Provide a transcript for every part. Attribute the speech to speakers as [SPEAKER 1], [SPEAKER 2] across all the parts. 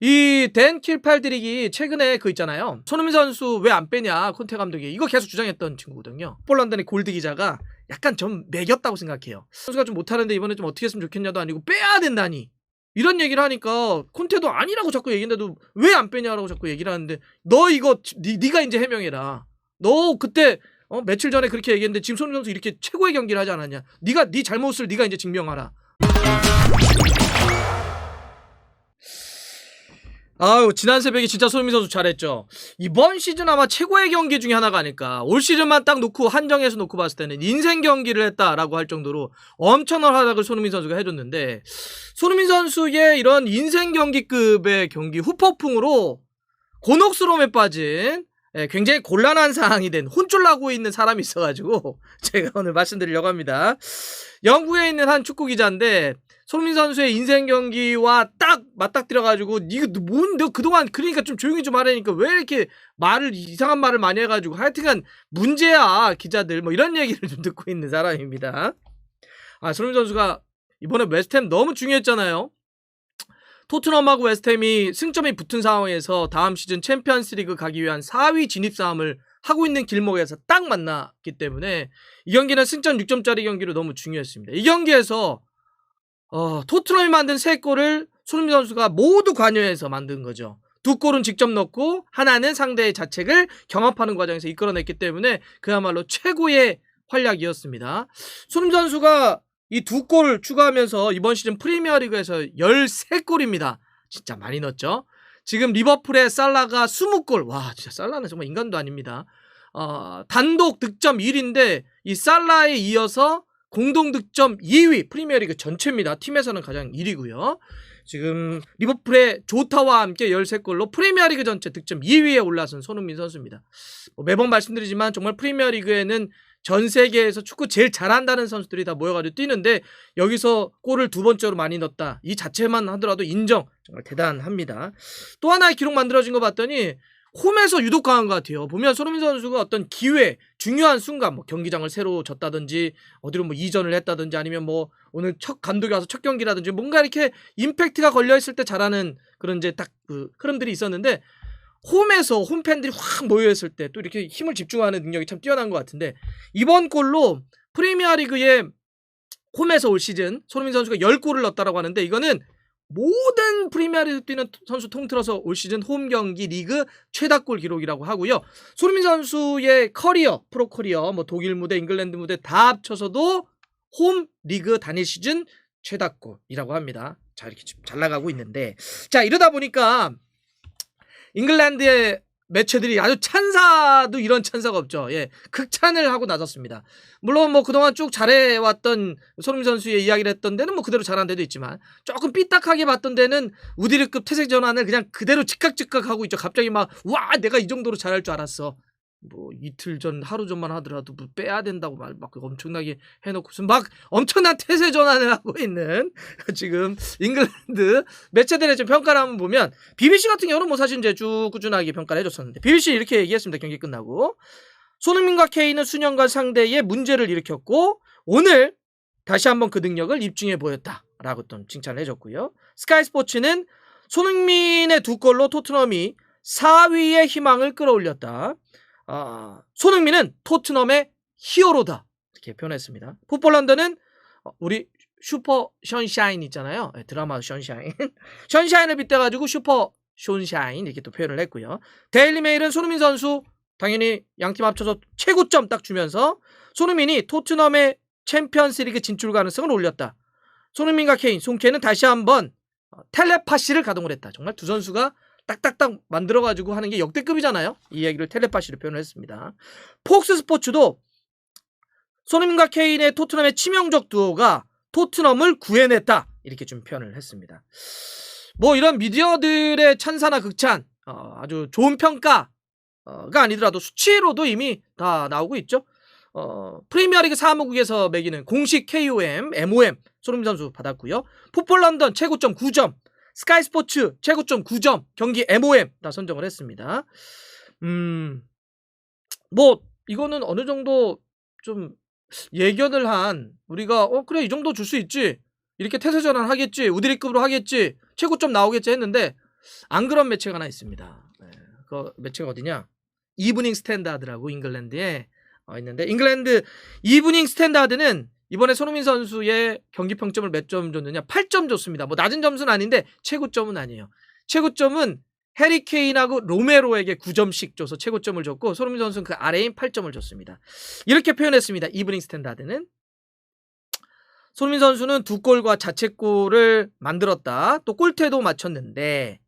[SPEAKER 1] 이 댄 킬팔드릭이 최근에 그 있잖아요. 손흥민 선수 왜 안 빼냐 콘테 감독이 이거 계속 주장했던 친구거든요. 폴란드의 골드 기자가 약간 좀 매겼다고 생각해요. 선수가 좀 못하는데 이번에 좀 어떻게 했으면 좋겠냐도 아니고 빼야 된다니 이런 얘기를 하니까 콘테도 아니라고 자꾸 얘기했는데도 왜 안 빼냐라고 자꾸 얘기를 하는데 너 이거 네가 이제 해명해라. 너 그때 며칠 전에 그렇게 얘기했는데 지금 손흥민 선수 이렇게 최고의 경기를 하지 않았냐. 네 잘못을 네가 이제 증명하라. 아유, 지난 새벽에 진짜 손흥민 선수 잘했죠. 이번 시즌 아마 최고의 경기 중에 하나가 아닐까. 올 시즌만 딱 놓고 한정해서 놓고 봤을 때는 인생 경기를 했다라고 할 정도로 엄청난 활약을 손흥민 선수가 해줬는데, 손흥민 선수의 이런 인생 경기급의 경기 후폭풍으로 곤혹스러움에 빠진 굉장히 곤란한 상황이 된 혼쭐 나고 있는 사람이 있어가지고 제가 오늘 말씀드리려고 합니다. 영국에 있는 한 축구 기자인데 손흥민 선수의 인생 경기와 딱 맞닥뜨려가지고 너 그동안 그러니까 좀 조용히 좀 하라니까 왜 이렇게 이상한 말을 많이 해가지고 하여튼간 문제야 기자들 뭐 이런 얘기를 좀 듣고 있는 사람입니다. 손흥민 선수가 이번에 웨스트햄 너무 중요했잖아요. 토트넘하고 웨스트햄이 승점이 붙은 상황에서 다음 시즌 챔피언스리그 가기 위한 4위 진입 싸움을 하고 있는 길목에서 딱 만났기 때문에 이 경기는 승점 6점짜리 경기로 너무 중요했습니다. 이 경기에서 토트넘이 만든 3골을 손흥민 선수가 모두 관여해서 만든 거죠. 2골은 직접 넣고 하나는 상대의 자책을 경합하는 과정에서 이끌어냈기 때문에 그야말로 최고의 활약이었습니다. 손흥민 선수가 이 2골을 추가하면서 이번 시즌 프리미어리그에서 13골입니다. 진짜 많이 넣었죠. 지금 리버풀의 살라가 20골. 와, 진짜 살라는 정말 인간도 아닙니다. 단독 득점 1위인데 이 살라에 이어서 공동 득점 2위 프리미어리그 전체입니다. 팀에서는 가장 1위고요. 지금 리버풀의 조타와 함께 13골로 프리미어리그 전체 득점 2위에 올라선 손흥민 선수입니다. 매번 말씀드리지만 정말 프리미어리그에는 전 세계에서 축구 제일 잘한다는 선수들이 다 모여가지고 뛰는데 여기서 골을 2번째로 많이 넣었다. 이 자체만 하더라도 인정. 정말 대단합니다. 또 하나의 기록 만들어진 거 봤더니 홈에서 유독 강한 것 같아요. 보면 손흥민 선수가 어떤 기회, 중요한 순간, 뭐 경기장을 새로 졌다든지, 어디로 뭐 이전을 했다든지, 아니면 뭐 오늘 첫 감독이 와서 첫 경기라든지, 뭔가 이렇게 임팩트가 걸려있을 때 잘하는 그런 이제 딱 그 흐름들이 있었는데, 홈에서 홈팬들이 확 모여있을 때 또 이렇게 힘을 집중하는 능력이 참 뛰어난 것 같은데, 이번 골로 프리미어리그에 홈에서 올 시즌 손흥민 선수가 10골을 넣었다라고 하는데, 이거는 모든 프리미어리그 뛰는 선수 통틀어서 올 시즌 홈 경기 리그 최다골 기록이라고 하고요. 손흥민 선수의 커리어, 프로 커리어, 뭐 독일 무대, 잉글랜드 무대 다 합쳐서도 홈 리그 단일 시즌 최다골이라고 합니다. 자, 이렇게 잘 나가고 있는데, 자, 이러다 보니까 잉글랜드의 매체들이 아주 찬사도 이런 찬사가 없죠. 예, 극찬을 하고 나섰습니다. 물론 뭐 그동안 쭉 잘해왔던 손흥민 선수의 이야기를 했던 데는 뭐 그대로 잘한 데도 있지만 조금 삐딱하게 봤던 데는 우디르급 태세 전환을 그냥 그대로 즉각 하고 있죠. 갑자기 막 와 내가 이 정도로 잘할 줄 알았어. 뭐 이틀 전 하루 전만 하더라도 뭐 빼야 된다고 막 엄청나게 해놓고서 막 엄청난 태세 전환을 하고 있는 지금 잉글랜드 매체들의 좀 평가를 한번 보면 BBC 같은 경우는 뭐 사실 이제 쭉 꾸준하게 평가를 해줬었는데 BBC 이렇게 얘기했습니다. 경기 끝나고 손흥민과 케인은 수년간 상대의 문제를 일으켰고 오늘 다시 한번 그 능력을 입증해 보였다라고 또 칭찬을 해줬고요. 스카이 스포츠는 손흥민의 2골로 토트넘이 4위의 희망을 끌어올렸다. 손흥민은 토트넘의 히어로다 이렇게 표현했습니다. 풋볼 런던은 우리 슈퍼 션샤인 있잖아요. 드라마 션샤인 션샤인을 빗대가지고 슈퍼 션샤인 이렇게 또 표현을 했고요. 데일리 메일은 손흥민 선수 당연히 양팀 합쳐서 최고점 딱 주면서 손흥민이 토트넘의 챔피언스리그 진출 가능성을 올렸다. 손흥민과 케인, 손케는 다시 한번 텔레파시를 가동을 했다. 정말 두 선수가 딱딱딱 만들어가지고 하는 게 역대급이잖아요. 이 얘기를 텔레파시로 표현을 했습니다. 폭스 스포츠도 손흥민과 케인의 토트넘의 치명적 두오가 토트넘을 구해냈다. 이렇게 좀 표현을 했습니다. 뭐 이런 미디어들의 찬사나 극찬, 아주 좋은 평가가 아니더라도 수치로도 이미 다 나오고 있죠. 프리미어리그 사무국에서 매기는 공식 KOM, MOM 손흥민 선수 받았고요. 풋볼 런던 최고점 9점. 스카이 스포츠 최고점 9점 경기 MOM 다 선정을 했습니다. 뭐 이거는 어느 정도 좀 예견을 한 우리가 그래 이 정도 줄 수 있지 이렇게 태세 전환 하겠지 우디리급으로 하겠지 최고점 나오겠지 했는데 안 그런 매체가 하나 있습니다. 네, 그 매체가 어디냐? 이브닝 스탠다드라고 잉글랜드에 있는데, 잉글랜드 이브닝 스탠다드는 이번에 손흥민 선수의 경기 평점을 몇 점 줬느냐? 8점 줬습니다. 뭐 낮은 점수는 아닌데 최고점은 아니에요. 최고점은 해리 케인하고 로메로에게 9점씩 줘서 최고점을 줬고, 손흥민 선수는 그 아래인 8점을 줬습니다. 이렇게 표현했습니다. 이브닝 스탠다드는 손흥민 선수는 2골과 자책골을 만들었다. 또 골대도 맞췄는데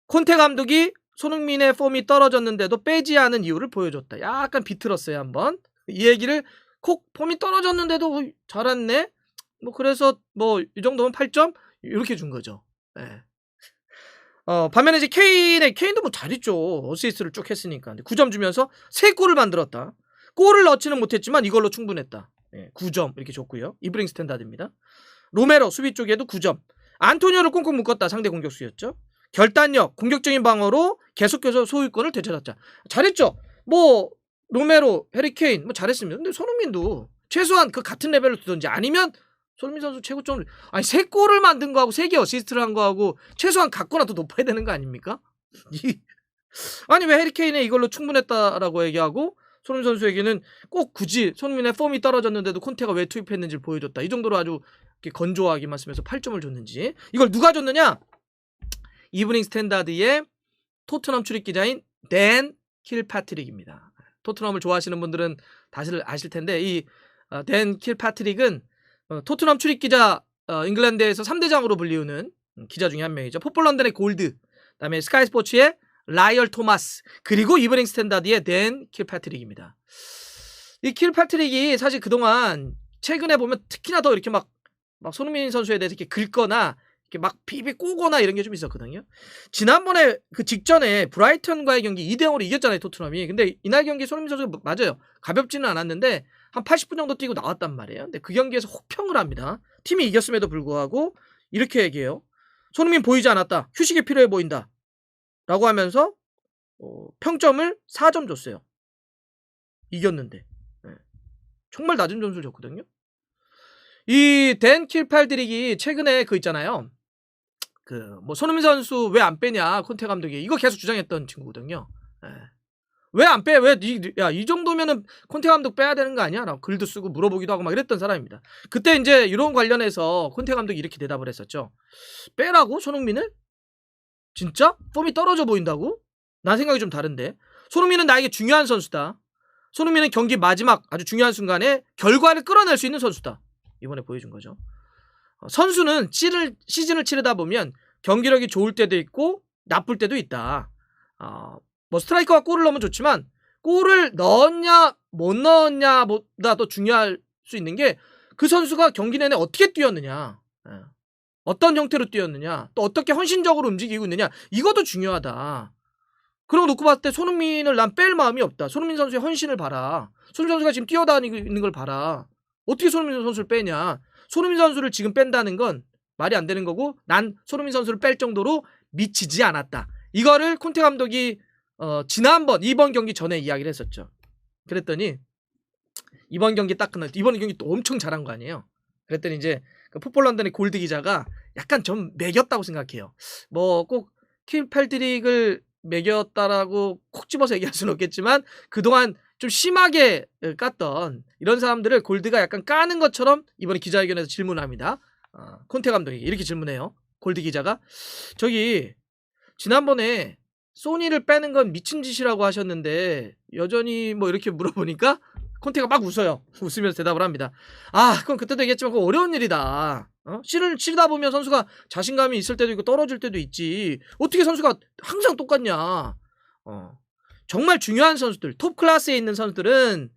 [SPEAKER 1] 콘테 감독이 손흥민의 폼이 떨어졌는데도 빼지 않은 이유를 보여줬다. 약간 비틀었어요 한번. 이 얘기를 콕 폼이 떨어졌는데도 잘했네. 뭐 그래서 뭐 이 정도면 8점 이렇게 준 거죠. 네. 반면에 이제 케인도 뭐 잘했죠. 어시스트를 쭉 했으니까. 9점 주면서 3골을 만들었다. 골을 넣지는 못했지만 이걸로 충분했다. 네, 9점 이렇게 줬고요. 이브닝 스탠다드입니다. 로메로 수비 쪽에도 9점. 안토니오를 꽁꽁 묶었다. 상대 공격수였죠. 결단력, 공격적인 방어로 계속해서 소유권을 되찾았자. 잘했죠. 뭐 로메로, 해리 케인 뭐 잘했습니다. 근데 손흥민도 최소한 그 같은 레벨로 두든지, 아니면 손흥민 선수 최고점을 3골을 만든 거하고 3개 어시스트를 한 거하고 최소한 갖고나 더 높아야 되는 거 아닙니까? 아니 왜 해리 케인에 이걸로 충분했다라고 얘기하고 손흥민 선수에게는 꼭 굳이 손흥민의 폼이 떨어졌는데도 콘테가 왜 투입했는지를 보여줬다. 이 정도로 아주 건조하게 말씀해서 8점을 줬는지. 이걸 누가 줬느냐? 이브닝 스탠다드의 토트넘 출입 기자인 댄 킬파트릭입니다. 토트넘을 좋아하시는 분들은 다시 아실 텐데, 이 댄 킬파트릭은 토트넘 출입 기자, 잉글랜드에서 3대장으로 불리우는 기자 중에 한 명이죠. 풋볼 런던의 골드, 그다음에 스카이 스포츠의 라이얼 토마스, 그리고 이브닝 스탠다드의 댄 킬파트릭입니다. 이 킬파트릭이 사실 그동안 최근에 보면 특히나 더 이렇게 막 손흥민 선수에 대해서 이렇게 긁거나 이렇게 막 비비 꼬거나 이런 게 좀 있었거든요. 지난번에 그 직전에 브라이턴과의 경기 2대0으로 이겼잖아요, 토트넘이. 근데 이날 경기 손흥민 선수가 맞아요. 가볍지는 않았는데 한 80분 정도 뛰고 나왔단 말이에요. 근데 그 경기에서 혹평을 합니다. 팀이 이겼음에도 불구하고 이렇게 얘기해요. 손흥민 보이지 않았다. 휴식이 필요해 보인다. 라고 하면서 평점을 4점 줬어요. 이겼는데. 네. 정말 낮은 점수를 줬거든요. 이 댄 킬팔드릭이 최근에 그 있잖아요. 뭐 손흥민 선수 왜 안 빼냐, 콘테 감독이 이거 계속 주장했던 친구거든요. 네. 왜 안 빼? 이 정도면은 콘테 감독 빼야 되는 거 아니야? 라고 글도 쓰고 물어보기도 하고 막 이랬던 사람입니다. 그때 이제 이런 관련해서 콘테 감독이 이렇게 대답을 했었죠. 빼라고? 손흥민을? 진짜? 폼이 떨어져 보인다고? 난 생각이 좀 다른데. 손흥민은 나에게 중요한 선수다. 손흥민은 경기 마지막 아주 중요한 순간에 결과를 끌어낼 수 있는 선수다. 이번에 보여준 거죠. 선수는 시즌을 치르다 보면 경기력이 좋을 때도 있고 나쁠 때도 있다. 뭐 스트라이커가 골을 넣으면 좋지만 골을 넣었냐 못 넣었냐보다 더 중요할 수 있는 게 그 선수가 경기 내내 어떻게 뛰었느냐, 어떤 형태로 뛰었느냐, 또 어떻게 헌신적으로 움직이고 있느냐, 이것도 중요하다. 그런 거 놓고 봤을 때 손흥민을 난 뺄 마음이 없다. 손흥민 선수의 헌신을 봐라. 손흥민 선수가 지금 뛰어다니고 있는 걸 봐라. 어떻게 손흥민 선수를 빼냐. 손흥민 선수를 지금 뺀다는 건 말이 안 되는 거고, 난 손흥민 선수를 뺄 정도로 미치지 않았다. 이거를 콘테 감독이 지난번 이번 경기 전에 이야기를 했었죠. 그랬더니 이번 경기 딱 끝날 때 이번 경기 또 엄청 잘한 거 아니에요. 그랬더니 이제 그 풋볼 런던의 골드 기자가 약간 좀 매겼다고 생각해요. 뭐 꼭 킬팔드릭을 매겼다라고 콕 집어서 얘기할 수는 없겠지만 그동안 좀 심하게 깠던 이런 사람들을 골드가 약간 까는 것처럼 이번에 기자회견에서 질문을 합니다. 콘테 감독이 이렇게 질문해요. 골드 기자가 저기 지난번에 소니를 빼는 건 미친 짓이라고 하셨는데 여전히 뭐 이렇게 물어보니까 콘테가 막 웃어요. 웃으면서 대답을 합니다. 그건 그때도 얘기했지만 그거 어려운 일이다. 시를 치르다 보면 선수가 자신감이 있을 때도 있고 떨어질 때도 있지. 어떻게 선수가 항상 똑같냐. 정말 중요한 선수들, 톱 클래스에 있는 선수들은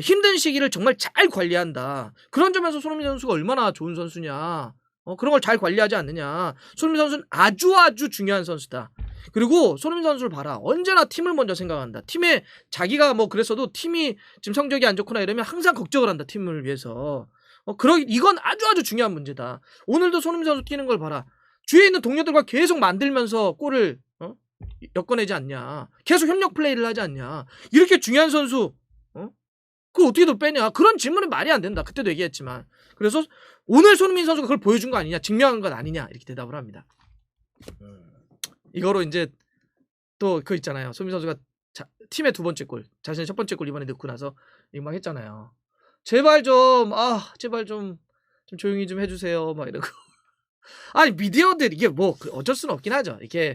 [SPEAKER 1] 힘든 시기를 정말 잘 관리한다. 그런 점에서 손흥민 선수가 얼마나 좋은 선수냐. 그런 걸 잘 관리하지 않느냐. 손흥민 선수는 아주 중요한 선수다. 그리고 손흥민 선수를 봐라. 언제나 팀을 먼저 생각한다. 팀에 자기가 뭐 그랬어도 팀이 지금 성적이 안 좋거나 이러면 항상 걱정을 한다. 팀을 위해서. 이건 아주 중요한 문제다. 오늘도 손흥민 선수 뛰는 걸 봐라. 주위에 있는 동료들과 계속 만들면서 골을 엮어내지 않냐. 계속 협력 플레이를 하지 않냐. 이렇게 중요한 선수 그거 어떻게 더 빼냐. 그런 질문은 말이 안 된다. 그때도 얘기했지만. 그래서 오늘 손흥민 선수가 그걸 보여준 거 아니냐, 증명한 건 아니냐, 이렇게 대답을 합니다. 이거로 이제 또 그 있잖아요. 손흥민 선수가 팀의 두 번째 골, 자신의 첫 번째 골 이번에 넣고 나서 이거 막 했잖아요. 제발 좀 제발 좀 조용히 좀 해주세요. 막 이러고. 아니 미디어들 이게 뭐 어쩔 수는 없긴 하죠. 이게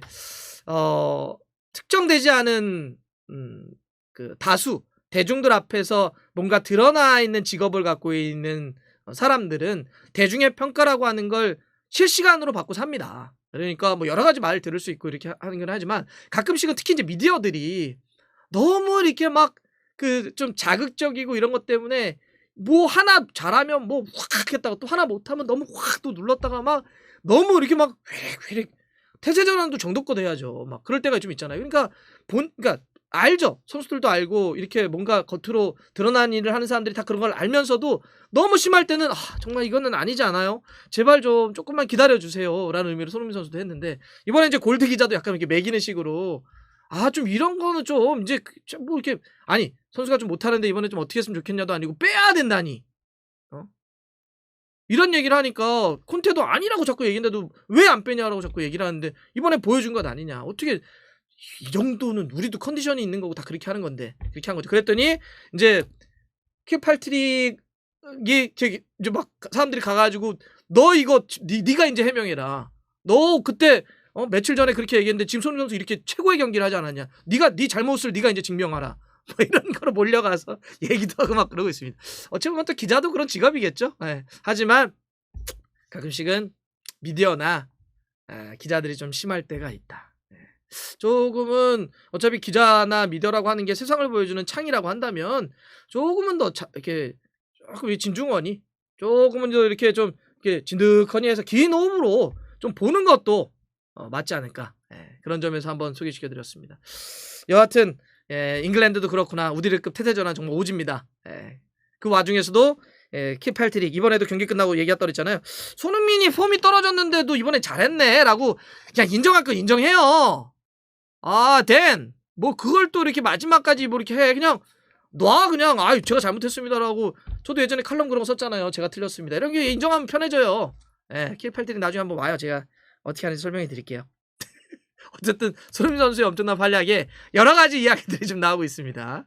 [SPEAKER 1] 특정되지 않은 그 다수 대중들 앞에서 뭔가 드러나 있는 직업을 갖고 있는 사람들은 대중의 평가라고 하는 걸 실시간으로 받고 삽니다. 그러니까 뭐 여러 가지 말 들을 수 있고 이렇게 하는 건 하지만 가끔씩은 특히 이제 미디어들이 너무 이렇게 막 그 좀 자극적이고 이런 것 때문에 뭐 하나 잘하면 뭐 확 했다가 또 하나 못하면 너무 확 또 눌렀다가 막 너무 이렇게 막 회릭회릭 태세 전환도 정도껏 해야죠. 막 그럴 때가 좀 있잖아요. 그러니까 그러니까 알죠. 선수들도 알고 이렇게 뭔가 겉으로 드러난 일을 하는 사람들이 다 그런 걸 알면서도 너무 심할 때는 정말 이거는 아니지 않아요? 제발 좀 조금만 기다려 주세요라는 의미로 손흥민 선수도 했는데 이번에 이제 골드 기자도 약간 이렇게 매기는 식으로 좀 이런 거는 좀 이제 뭐 이렇게 아니 선수가 좀 못하는데 이번에 좀 어떻게 했으면 좋겠냐도 아니고 빼야 된다니. 이런 얘기를 하니까 콘테도 아니라고 자꾸 얘기했는데도 왜 안 빼냐라고 자꾸 얘기를 하는데 이번에 보여준 것 아니냐. 어떻게 이 정도는 우리도 컨디션이 있는 거고 다 그렇게 하는 건데 그렇게 한 거죠. 그랬더니 이제 큐팔트릭이 이제 막 사람들이 가가지고 너 이거 네가 이제 해명해라. 너 그때 며칠 전에 그렇게 얘기했는데 지금 손흥민 선수 이렇게 최고의 경기를 하지 않았냐. 네 잘못을 네가 이제 증명하라. 뭐 이런 거로 몰려가서 얘기도 하고 막 그러고 있습니다. 어찌 보면 또 기자도 그런 직업이겠죠. 네. 하지만 가끔씩은 미디어나 기자들이 좀 심할 때가 있다. 네. 조금은 어차피 기자나 미디어라고 하는 게 세상을 보여주는 창이라고 한다면 조금은 더 이렇게 조금 진중원이 조금은 더 이렇게 좀 이렇게 진득하니 해서 긴 호흡으로 좀 보는 것도 맞지 않을까. 네. 그런 점에서 한번 소개시켜드렸습니다. 여하튼 잉글랜드도 그렇구나. 우디르급 태세전환 정말 오집니다. 그 와중에서도 킵팔트릭 이번에도 경기 끝나고 얘기했다 그랬잖아요. 손흥민이 폼이 떨어졌는데도 이번에 잘했네 라고 그냥 인정할 거 인정해요. 뭐 그걸 또 이렇게 마지막까지 뭐 이렇게 해. 그냥 놔 그냥 제가 잘못했습니다라고. 저도 예전에 칼럼 그런 거 썼잖아요. 제가 틀렸습니다. 이런 게 인정하면 편해져요. 킵팔트릭 나중에 한번 와요. 제가 어떻게 하는지 설명해 드릴게요. 어쨌든 손흥민 선수의 엄청난 활약에 여러 가지 이야기들이 좀 나오고 있습니다.